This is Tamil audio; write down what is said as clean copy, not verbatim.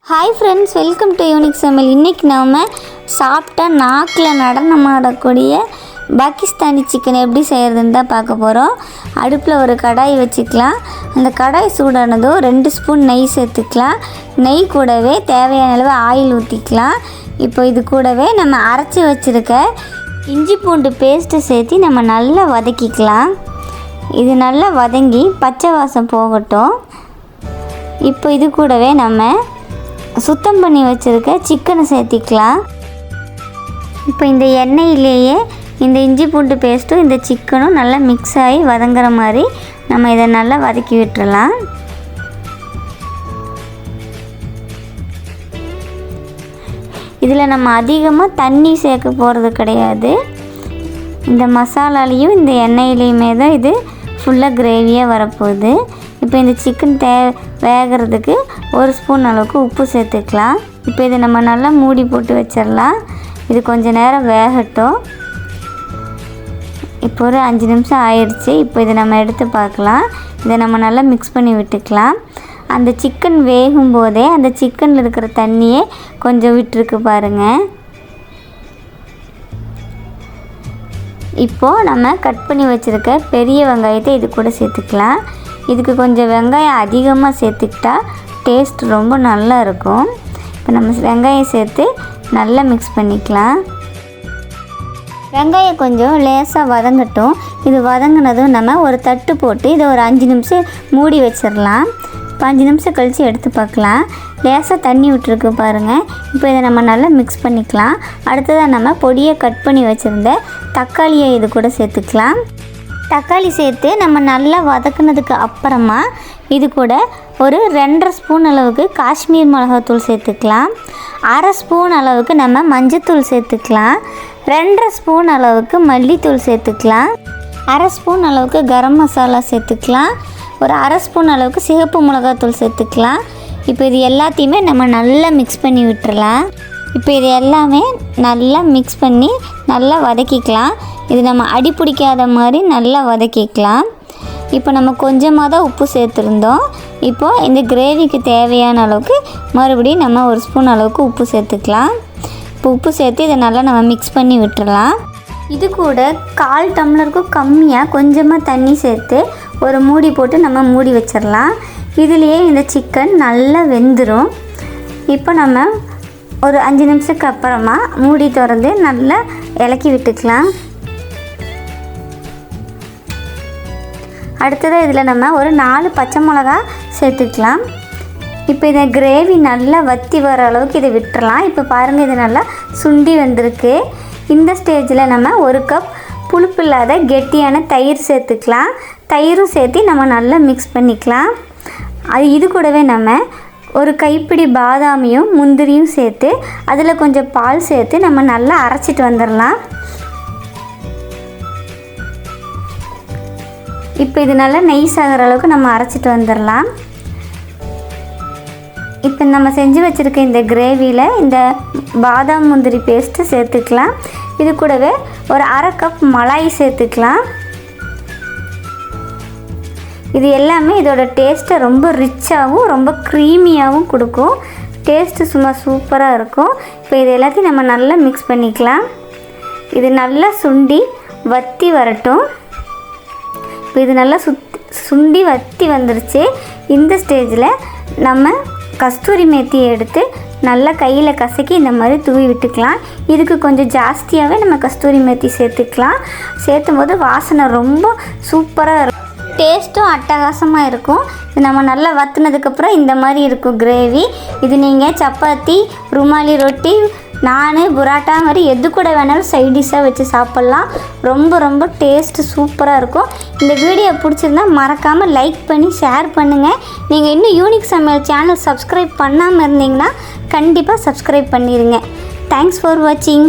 Hi friends, welcome to unique சமையல். இன்றைக்கி நாம் சாப்பிட்டா நாக்கில் நடனமாடக்கூடிய பாகிஸ்தானி சிக்கன் எப்படி செய்கிறதுன்னு தான் பார்க்க போகிறோம். அடுப்பில் ஒரு கடாய் வச்சுக்கலாம். அந்த கடாய் சூடானதும் 2 ஸ்பூன் நெய் சேர்த்துக்கலாம். நெய் கூடவே தேவையான அளவு ஆயில் ஊற்றிக்கலாம். இப்போ இது கூடவே நம்ம அரைச்சி வச்சுருக்க இஞ்சி பூண்டு பேஸ்ட்டு சேர்த்து நம்ம நல்லா வதக்கிக்கலாம். இது நல்லா வதங்கி பச்சை வாசம் போகட்டும். இப்போ இது கூடவே நம்ம சுத்தம் பண்ணி வச்சுருக்க சிக்கனை சேர்த்திக்கலாம். இப்போ இந்த எண்ணெயிலேயே இந்த இஞ்சி பூண்டு பேஸ்ட்டும் இந்த சிக்கனும் நல்லா மிக்ஸ் ஆகி வதங்குற மாதிரி நம்ம இதை நல்லா வதக்கி விட்டுறலாம். இதில் நம்ம அதிகமாக தண்ணி சேர்க்க போகிறது கிடையாது. இந்த மசாலாலையும் இந்த எண்ணெயிலையுமே தான் இது ஃபுல்லாக கிரேவியாக வரப்போகுது. இப்போ இந்த சிக்கன் வேகிறதுக்கு 1 ஸ்பூன் அளவுக்கு உப்பு சேர்த்துக்கலாம். இப்போ இதை நம்ம நல்லா மூடி போட்டு வச்சிடலாம். இது கொஞ்சம் நேரம் வேகட்டும். இப்போ ஒரு 5 நிமிஷம் ஆயிடுச்சு. இப்போ இதை நம்ம எடுத்து பார்க்கலாம். இதை நம்ம நல்லா மிக்ஸ் பண்ணி விட்டுக்கலாம். அந்த சிக்கன் வேகும் போதே அந்த சிக்கனில் இருக்கிற தண்ணியே கொஞ்சம் விட்டுருக்கு பாருங்கள். இப்போது நம்ம கட் பண்ணி வச்சுருக்க பெரிய வெங்காயத்தை இது கூட சேர்த்துக்கலாம். இதுக்கு கொஞ்சம் வெங்காயம் அதிகமாக சேர்த்துக்கிட்டா டேஸ்ட் ரொம்ப நல்லா இருக்கும். இப்போ நம்ம வெங்காயம் சேர்த்து நல்லா மிக்ஸ் பண்ணிக்கலாம். வெங்காயம் கொஞ்சம் லேசாக வதங்கட்டும். இது வதங்கினதும் நம்ம ஒரு தட்டு போட்டு இதை ஒரு 5 நிமிஷம் மூடி வச்சிடலாம். இப்போ 5 நிமிஷம் கழித்து எடுத்து பார்க்கலாம். லேசாக தண்ணி விட்டுருக்கு பாருங்கள். இப்போ இதை நம்ம நல்லா மிக்ஸ் பண்ணிக்கலாம். அடுத்ததாக நம்ம பொடியை கட் பண்ணி வச்சுருந்த தக்காளியை இது கூட சேர்த்துக்கலாம். தக்காளி சேர்த்து நம்ம நல்லா வதக்குனதுக்கு அப்புறமா இது கூட ஒரு 2.5 ஸ்பூன் அளவுக்கு காஷ்மீர் மிளகாத்தூள் சேர்த்துக்கலாம். 1/2 ஸ்பூன் அளவுக்கு நம்ம மஞ்சத்தூள் சேர்த்துக்கலாம். 2.5 ஸ்பூன் அளவுக்கு மல்லித்தூள் சேர்த்துக்கலாம். 1/2 ஸ்பூன் அளவுக்கு கரம் மசாலா சேர்த்துக்கலாம். ஒரு 1/2 ஸ்பூன் அளவுக்கு சிகப்பு மிளகாத்தூள் சேர்த்துக்கலாம். இப்போ இது எல்லாத்தையுமே நம்ம நல்லா மிக்ஸ் பண்ணி விட்டுறலாம். இப்போ இது எல்லாமே நல்லா மிக்ஸ் பண்ணி நல்லா வதக்கிக்கலாம். இது நம்ம அடி பிடிக்காத மாதிரி நல்லா வதக்கிக்கலாம். இப்போ நம்ம கொஞ்சமாக தான் உப்பு சேர்த்துருந்தோம். இப்போது இந்த கிரேவிக்கு தேவையான அளவுக்கு மறுபடியும் நம்ம 1 ஸ்பூன் அளவுக்கு உப்பு சேர்த்துக்கலாம். இப்போ உப்பு சேர்த்து இதை நல்லா நம்ம மிக்ஸ் பண்ணி விட்டுறலாம். இது கூட 1/4 டம்ளருக்கும் கம்மியாக கொஞ்சமாக தண்ணி சேர்த்து ஒரு மூடி போட்டு நம்ம மூடி வச்சிடலாம். இதுலேயே இந்த சிக்கன் நல்லா வெந்துடும். இப்போ நம்ம ஒரு 5 நிமிஷத்துக்கு அப்புறமா மூடி திறந்து நல்லா இலக்கி விட்டுக்கலாம். அடுத்ததாக இதில் நம்ம ஒரு 4 பச்சை மிளகா சேர்த்துக்கலாம். இப்போ இதை கிரேவி நல்லா வற்றி வர அளவுக்கு இதை விட்டுறலாம். இப்போ பாருங்கள், இது நல்லா சுண்டி வந்திருக்கு. இந்த ஸ்டேஜில் நம்ம 1 கப் புளிப்பு இல்லாத கெட்டியான தயிர் சேர்த்துக்கலாம். தயிரும் சேர்த்து நம்ம நல்லா மிக்ஸ் பண்ணிக்கலாம். இது கூடவே நம்ம ஒரு கைப்பிடி பாதாமியும் முந்திரியும் சேர்த்து அதில் கொஞ்சம் பால் சேர்த்து நம்ம நல்லா அரைச்சிட்டு வந்துடலாம். இப்போ இது நல்லா நெய் ஆகிற அளவுக்கு நம்ம அரைச்சிட்டு வந்துடலாம். இப்போ நம்ம செஞ்சு வச்சுருக்க இந்த கிரேவியில் இந்த பாதாம் முந்திரி பேஸ்ட்டு சேர்த்துக்கலாம். இது கூடவே ஒரு 1/2 கப் மலாய் சேர்த்துக்கலாம். இது எல்லாமே இதோட டேஸ்ட்டை ரொம்ப ரிச்சாகவும் ரொம்ப க்ரீமியாகவும் கொடுக்கும். டேஸ்ட்டு சும்மா சூப்பராக இருக்கும். இப்போ இது எல்லாத்தையும் நம்ம நல்லா மிக்ஸ் பண்ணிக்கலாம். இது நல்லா சுண்டி வற்றி வரட்டும். இப்போ இது நல்லா சுண்டி வற்றி வந்துருச்சு. இந்த ஸ்டேஜில் நம்ம கஸ்தூரி மேத்தியை எடுத்து நல்லா கையில் கசக்கி இந்த மாதிரி தூவி விட்டுக்கலாம். இதுக்கு கொஞ்சம் ஜாஸ்தியாகவே நம்ம கஸ்தூரி மேத்தி சேர்த்துக்கலாம். சேர்த்தும் போது வாசனை ரொம்ப சூப்பராக இருக்கும். டேஸ்ட்டும் அட்டகாசமாக இருக்கும். இது நம்ம நல்லா வற்றுனதுக்கப்புறம் இந்த மாதிரி இருக்கும் கிரேவி. இது நீங்கள் சப்பாத்தி, ருமாலி ரொட்டி, நான், புராட்டா மாதிரி எது கூட வேணாலும் சைட் டிஷ்ஷாக வச்சு சாப்பிட்லாம். ரொம்ப ரொம்ப டேஸ்ட்டு சூப்பராக இருக்கும். இந்த வீடியோ பிடிச்சிருந்தா மறக்காமல் லைக் பண்ணி ஷேர் பண்ணுங்கள். நீங்கள் இன்னும் யூனிக் சமையல் சேனல் சப்ஸ்கிரைப் பண்ணாமல் இருந்தீங்கன்னா கண்டிப்பாக சப்ஸ்கிரைப் பண்ணிடுங்க. தேங்க்ஸ் ஃபார் வாட்சிங்.